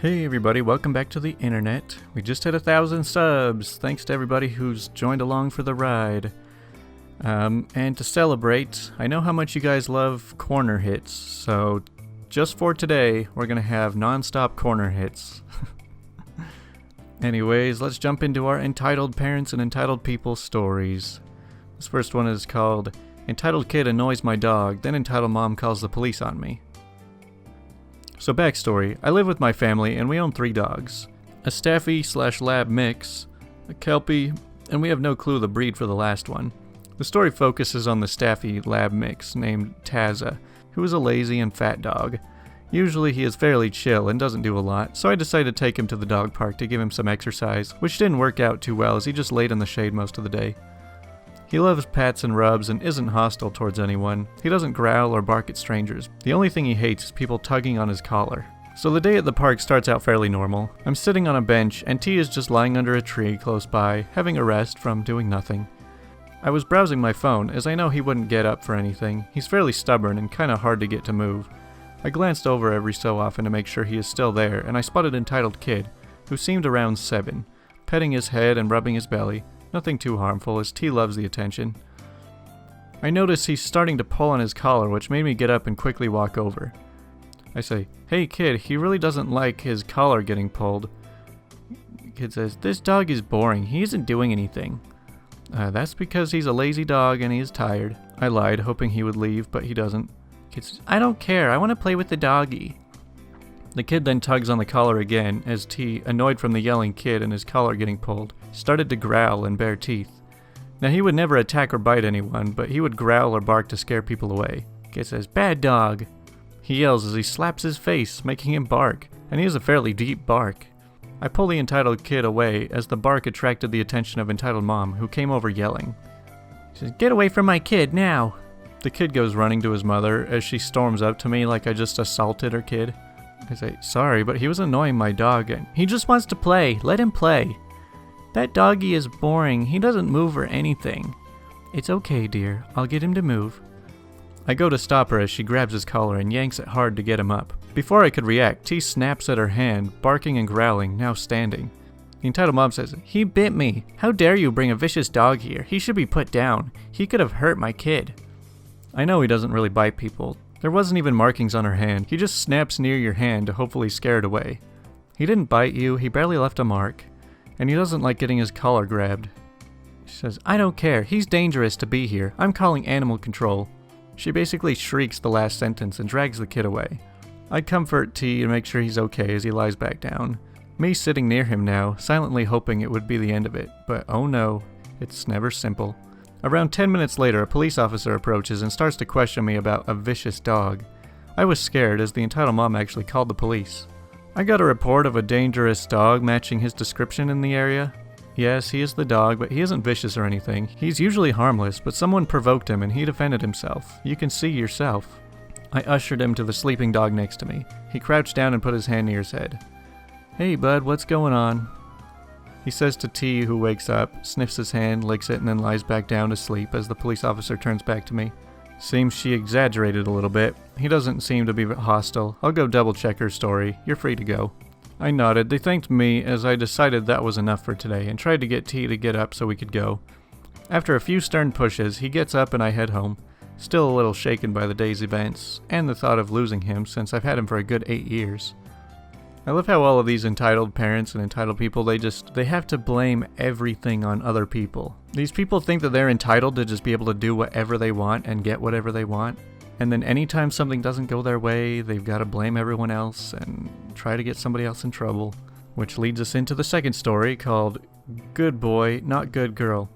Hey everybody, welcome back to the internet. We just hit 1,000 subs. Thanks to everybody who's joined along for the ride. And to celebrate, I know how much you guys love corner hits, so just for today, we're gonna have non-stop corner hits. Anyways, let's jump into our entitled parents and entitled people stories. This first one is called Entitled Kid Annoys My Dog, then Entitled Mom Calls the Police on Me. So backstory, I live with my family and we own 3 dogs. A Staffy/Lab mix, a Kelpie, and we have no clue the breed for the last one. The story focuses on the Staffy/Lab mix named Tazza, who is a lazy and fat dog. Usually he is fairly chill and doesn't do a lot, so I decided to take him to the dog park to give him some exercise, which didn't work out too well as he just laid in the shade most of the day. He loves pats and rubs and isn't hostile towards anyone. He doesn't growl or bark at strangers. The only thing he hates is people tugging on his collar. So the day at the park starts out fairly normal. I'm sitting on a bench and T is just lying under a tree close by, having a rest from doing nothing. I was browsing my phone as I know he wouldn't get up for anything. He's fairly stubborn and kinda hard to get to move. I glanced over every so often to make sure he is still there and I spotted Entitled Kid, who seemed around 7, petting his head and rubbing his belly. Nothing too harmful, as T loves the attention. I notice he's starting to pull on his collar, which made me get up and quickly walk over. I say, "Hey kid, he really doesn't like his collar getting pulled." Kid says, "This dog is boring, he isn't doing anything." That's because he's a lazy dog and he is tired. I lied, hoping he would leave, but he doesn't. Kid says, "I don't care, I want to play with the doggy." The kid then tugs on the collar again, as T, annoyed from the yelling kid and his collar getting pulled, started to growl and bare teeth. Now he would never attack or bite anyone, but he would growl or bark to scare people away. Kid says, "Bad dog." He yells as he slaps his face, making him bark, and he has a fairly deep bark. I pull the Entitled Kid away as the bark attracted the attention of Entitled Mom, who came over yelling. She says, "Get away from my kid, now!" The kid goes running to his mother as she storms up to me like I just assaulted her kid. I say, "Sorry, but he was annoying my dog and he just wants to play. Let him play. That doggy is boring. He doesn't move or anything." "It's okay, dear. I'll get him to move." I go to stop her as she grabs his collar and yanks it hard to get him up. Before I could react, T snaps at her hand, barking and growling, now standing. The Entitled Mom says, "He bit me. How dare you bring a vicious dog here? He should be put down. He could have hurt my kid." I know he doesn't really bite people. There wasn't even markings on her hand. He just snaps near your hand to hopefully scare it away. He didn't bite you, he barely left a mark, and he doesn't like getting his collar grabbed. She says, "I don't care, he's dangerous to be here. I'm calling animal control." She basically shrieks the last sentence and drags the kid away. I comfort T and make sure he's okay as he lies back down. Me sitting near him now, silently hoping it would be the end of it, but oh no, it's never simple. Around 10 minutes later, a police officer approaches and starts to question me about a vicious dog. I was scared as the Entitled Mom actually called the police. I got a report of a dangerous dog matching his description in the area. Yes, he is the dog, but he isn't vicious or anything. He's usually harmless, but someone provoked him and he defended himself. You can see yourself. I ushered him to the sleeping dog next to me. He crouched down and put his hand near his head. "Hey bud, what's going on?" He says to T, who wakes up, sniffs his hand, licks it, and then lies back down to sleep as the police officer turns back to me. Seems she exaggerated a little bit. He doesn't seem to be hostile. I'll go double check her story. You're free to go. I nodded. They thanked me as I decided that was enough for today and tried to get T to get up so we could go. After a few stern pushes, he gets up and I head home. Still a little shaken by the day's events and the thought of losing him since I've had him for a good 8 years. I love how all of these entitled parents and entitled people, they have to blame everything on other people. These people think that they're entitled to just be able to do whatever they want and get whatever they want. And then anytime something doesn't go their way, they've got to blame everyone else and try to get somebody else in trouble. Which leads us into the second story called Good Boy, Not Good Girl.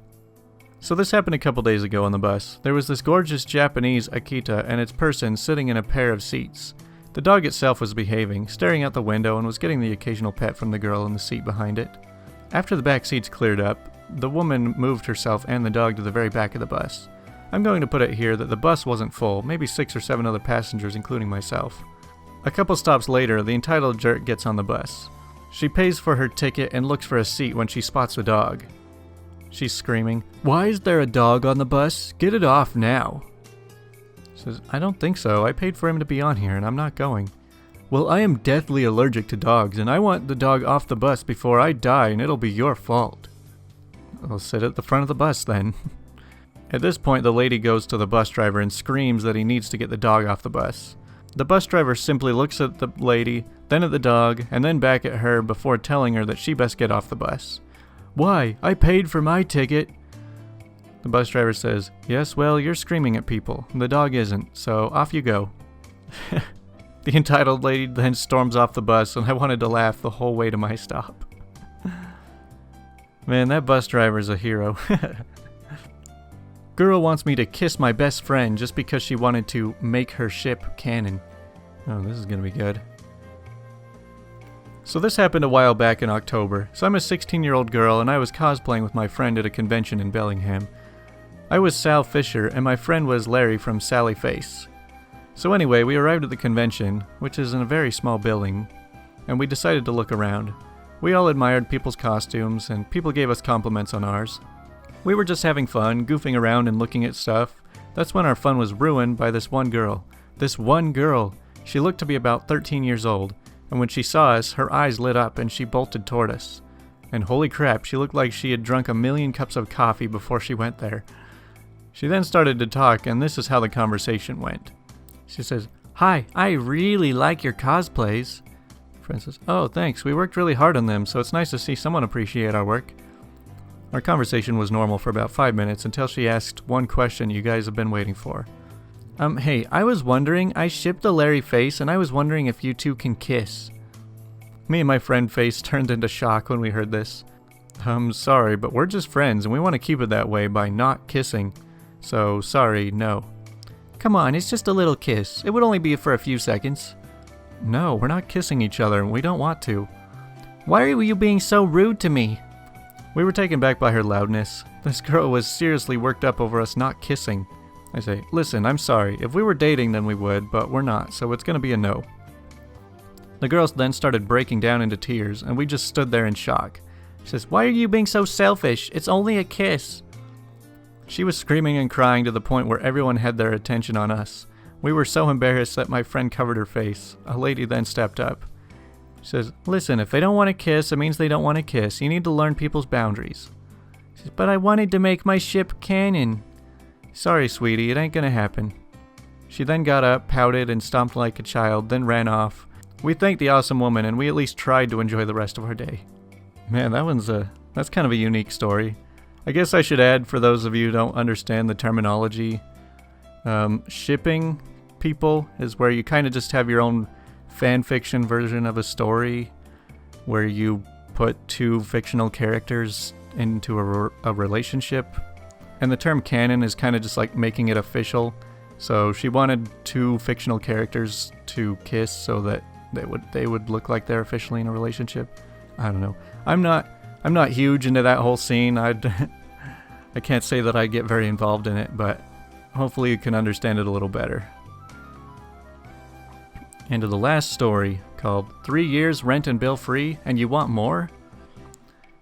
So this happened a couple days ago on the bus. There was this gorgeous Japanese Akita and its person sitting in a pair of seats. The dog itself was behaving, staring out the window, and was getting the occasional pet from the girl in the seat behind it. After the back seats cleared up, the woman moved herself and the dog to the very back of the bus. I'm going to put it here that the bus wasn't full, maybe 6 or 7 other passengers including myself. A couple stops later, the entitled jerk gets on the bus. She pays for her ticket and looks for a seat when she spots the dog. She's screaming, "Why is there a dog on the bus? Get it off now." Says, "I don't think so. I paid for him to be on here and I'm not going." Well, I am deathly allergic to dogs, and I want the dog off the bus before I die, and it'll be your fault. I'll sit at the front of the bus then. At this point, the lady goes to the bus driver and screams that he needs to get the dog off the bus. The bus driver simply looks at the lady, then at the dog, and then back at her before telling her that she best get off the bus. Why? I paid for my ticket. The bus driver says, yes, well, you're screaming at people. The dog isn't, so off you go. The entitled lady then storms off the bus, and I wanted to laugh the whole way to my stop. Man, that bus driver's a hero. Girl wants me to kiss my best friend just because she wanted to make her ship canon. Oh, this is gonna be good. So this happened a while back in October. So I'm a 16-year-old girl, and I was cosplaying with my friend at a convention in Bellingham. I was Sal Fisher, and my friend was Larry from Sally Face. So anyway, we arrived at the convention, which is in a very small building, and we decided to look around. We all admired people's costumes, and people gave us compliments on ours. We were just having fun, goofing around and looking at stuff. That's when our fun was ruined by this one girl. This one girl! She looked to be about 13 years old, and when she saw us, her eyes lit up and she bolted toward us. And holy crap, she looked like she had drunk 1,000,000 cups of coffee before she went there. She then started to talk, and this is how the conversation went. She says, "Hi, I really like your cosplays." Friend says, "Oh, thanks. We worked really hard on them, so it's nice to see someone appreciate our work." Our conversation was normal for about 5 minutes until she asked one question you guys have been waiting for. Hey, I was wondering, I shipped the Larry Face, and I was wondering if you two can kiss." Me and my friend Face turned into shock when we heard this. Sorry, but we're just friends, and we want to keep it that way by not kissing. So, sorry, no. Come on, it's just a little kiss. It would only be for a few seconds. No, we're not kissing each other, and we don't want to. Why are you being so rude to me? We were taken back by her loudness. This girl was seriously worked up over us not kissing. I say, listen, I'm sorry. If we were dating, then we would, but we're not, so it's gonna be a no. The girls then started breaking down into tears, and we just stood there in shock. She says, why are you being so selfish? It's only a kiss. She was screaming and crying to the point where everyone had their attention on us. We were so embarrassed that my friend covered her face. A lady then stepped up. She says, listen, if they don't want to kiss, it means they don't want to kiss. You need to learn people's boundaries. She says, but I wanted to make my ship canon. Sorry, sweetie, it ain't gonna happen. She then got up, pouted, and stomped like a child, then ran off. We thanked the awesome woman, and we at least tried to enjoy the rest of our day. Man, that's kind of a unique story. I guess I should add, for those of you who don't understand the terminology, shipping people is where you kind of just have your own fan fiction version of a story where you put two fictional characters into a relationship. And the term canon is kind of just like making it official. So she wanted two fictional characters to kiss so that they would look like they're officially in a relationship. I don't know. I'm not huge into that whole scene. I can't say that I get very involved in it, but hopefully you can understand it a little better. And to the last story, called 3 Years Rent and Bill Free, and You Want More?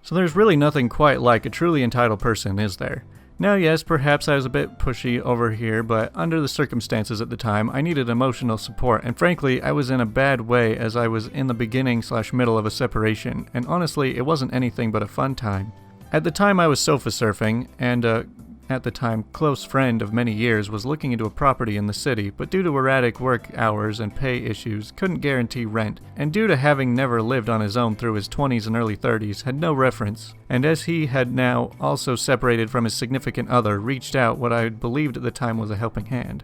So there's really nothing quite like a truly entitled person, is there? Now yes, perhaps I was a bit pushy over here, but under the circumstances at the time, I needed emotional support, and frankly, I was in a bad way as I was in the beginning/middle of a separation, and honestly, it wasn't anything but a fun time. At the time I was sofa surfing, and at the time close friend of many years was looking into a property in the city, but due to erratic work hours and pay issues, couldn't guarantee rent, and due to having never lived on his own through his 20s and early 30s, had no reference, and as he had now also separated from his significant other, reached out what I believed at the time was a helping hand.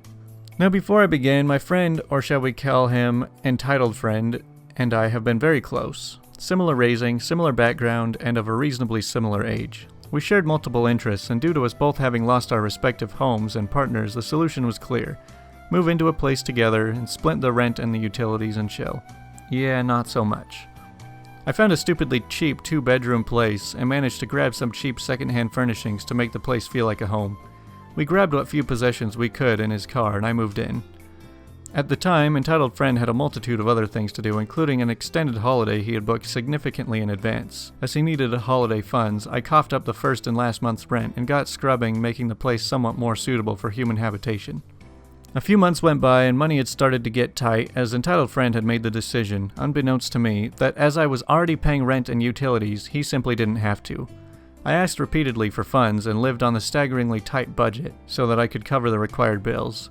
Now before I begin, my friend, or shall we call him entitled friend, and I have been very close. Similar raising, similar background, and of a reasonably similar age. We shared multiple interests, and due to us both having lost our respective homes and partners, the solution was clear. Move into a place together, and split the rent and the utilities and chill. Yeah, not so much. I found a stupidly cheap 2-bedroom place, and managed to grab some cheap second-hand furnishings to make the place feel like a home. We grabbed what few possessions we could in his car, and I moved in. At the time, entitled friend had a multitude of other things to do, including an extended holiday he had booked significantly in advance. As he needed holiday funds, I coughed up the first and last month's rent and got scrubbing, making the place somewhat more suitable for human habitation. A few months went by and money had started to get tight as Entitled Friend had made the decision, unbeknownst to me, that as I was already paying rent and utilities, he simply didn't have to. I asked repeatedly for funds and lived on the staggeringly tight budget so that I could cover the required bills.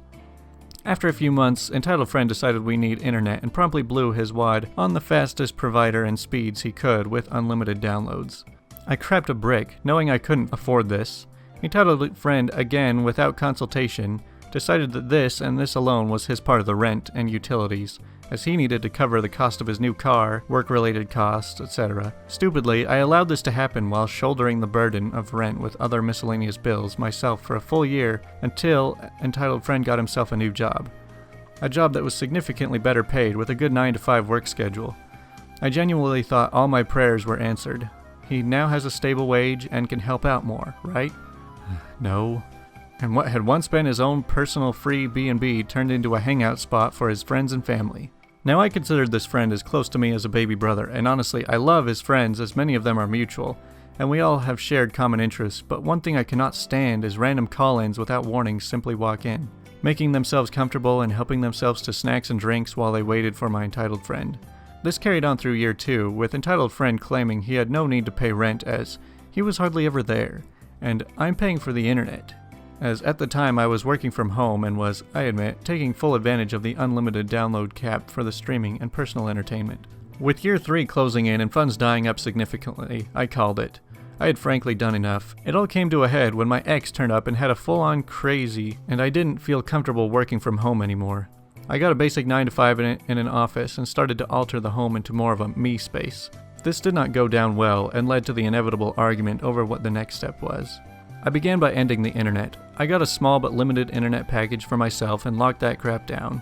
After a few months, Entitled Friend decided we need internet and promptly blew his wad on the fastest provider and speeds he could with unlimited downloads. I crept a brick, knowing I couldn't afford this. Entitled Friend, again without consultation, decided that this and this alone was his part of the rent and utilities, as he needed to cover the cost of his new car, work-related costs, etc. Stupidly, I allowed this to happen while shouldering the burden of rent with other miscellaneous bills myself for a full year until Entitled Friend got himself a new job. A job that was significantly better paid with a good 9-to-5 work schedule. I genuinely thought all my prayers were answered. He now has a stable wage and can help out more, right? No. And what had once been his own personal free B&B turned into a hangout spot for his friends and family. Now I considered this friend as close to me as a baby brother, and honestly, I love his friends as many of them are mutual, and we all have shared common interests, but one thing I cannot stand is random call-ins without warning simply walk in, making themselves comfortable and helping themselves to snacks and drinks while they waited for my Entitled Friend. This carried on through year 2, with Entitled Friend claiming he had no need to pay rent as he was hardly ever there, and I'm paying for the internet. As at the time I was working from home and was, I admit, taking full advantage of the unlimited download cap for the streaming and personal entertainment. With year 3 closing in and funds dying up significantly, I called it. I had frankly done enough. It all came to a head when my ex turned up and had a full-on crazy, and I didn't feel comfortable working from home anymore. I got a basic 9-to-5 in an office and started to alter the home into more of a me space. This did not go down well and led to the inevitable argument over what the next step was. I began by ending the internet. I got a small but limited internet package for myself and locked that crap down.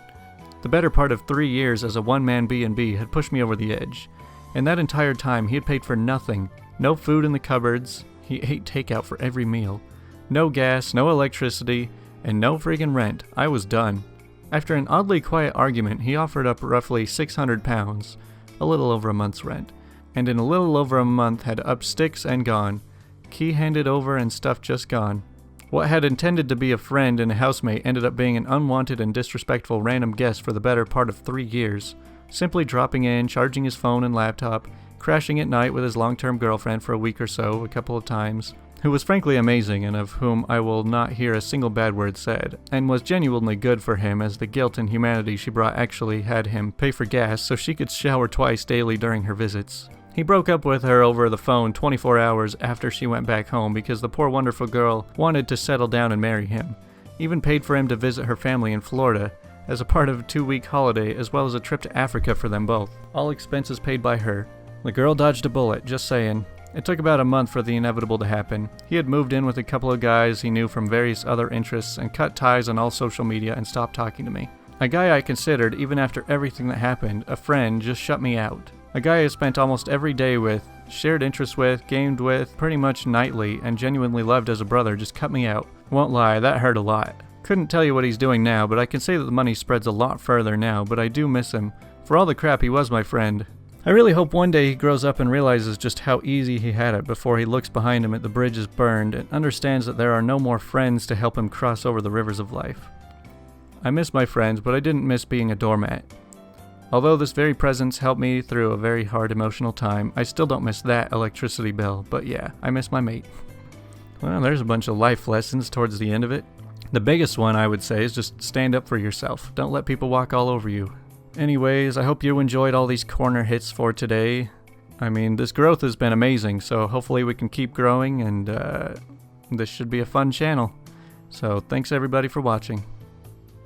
The better part of 3 years as a one-man B&B had pushed me over the edge. In that entire time, he had paid for nothing. No food in the cupboards. He ate takeout for every meal. No gas, no electricity, and no friggin' rent. I was done. After an oddly quiet argument, he offered up roughly £600, a little over a month's rent, and in a little over a month had up sticks and gone. Key handed over and stuff just gone. What had intended to be a friend and a housemate ended up being an unwanted and disrespectful random guest for the better part of 3 years, simply dropping in, charging his phone and laptop, crashing at night with his long-term girlfriend for a week or so, a couple of times, who was frankly amazing and of whom I will not hear a single bad word said, and was genuinely good for him as the guilt and humanity she brought actually had him pay for gas so she could shower twice daily during her visits. He broke up with her over the phone 24 hours after she went back home because the poor wonderful girl wanted to settle down and marry him. Even paid for him to visit her family in Florida as a part of a 2-week holiday as well as a trip to Africa for them both. All expenses paid by her. The girl dodged a bullet, just saying. It took about a month for the inevitable to happen. He had moved in with a couple of guys he knew from various other interests and cut ties on all social media and stopped talking to me. A guy I considered, even after everything that happened, a friend, just shut me out. A guy I spent almost every day with, shared interests with, gamed with, pretty much nightly, and genuinely loved as a brother just cut me out. Won't lie, that hurt a lot. Couldn't tell you what he's doing now, but I can say that the money spreads a lot further now, but I do miss him. For all the crap, he was my friend. I really hope one day he grows up and realizes just how easy he had it before he looks behind him at the bridges burned and understands that there are no more friends to help him cross over the rivers of life. I miss my friends, but I didn't miss being a doormat. Although this very presence helped me through a very hard emotional time, I still don't miss that electricity bill, but yeah, I miss my mate. Well, there's a bunch of life lessons towards the end of it. The biggest one, I would say, is just stand up for yourself. Don't let people walk all over you. Anyways, I hope you enjoyed all these corner hits for today. I mean, this growth has been amazing, so hopefully we can keep growing, and this should be a fun channel. So thanks everybody for watching.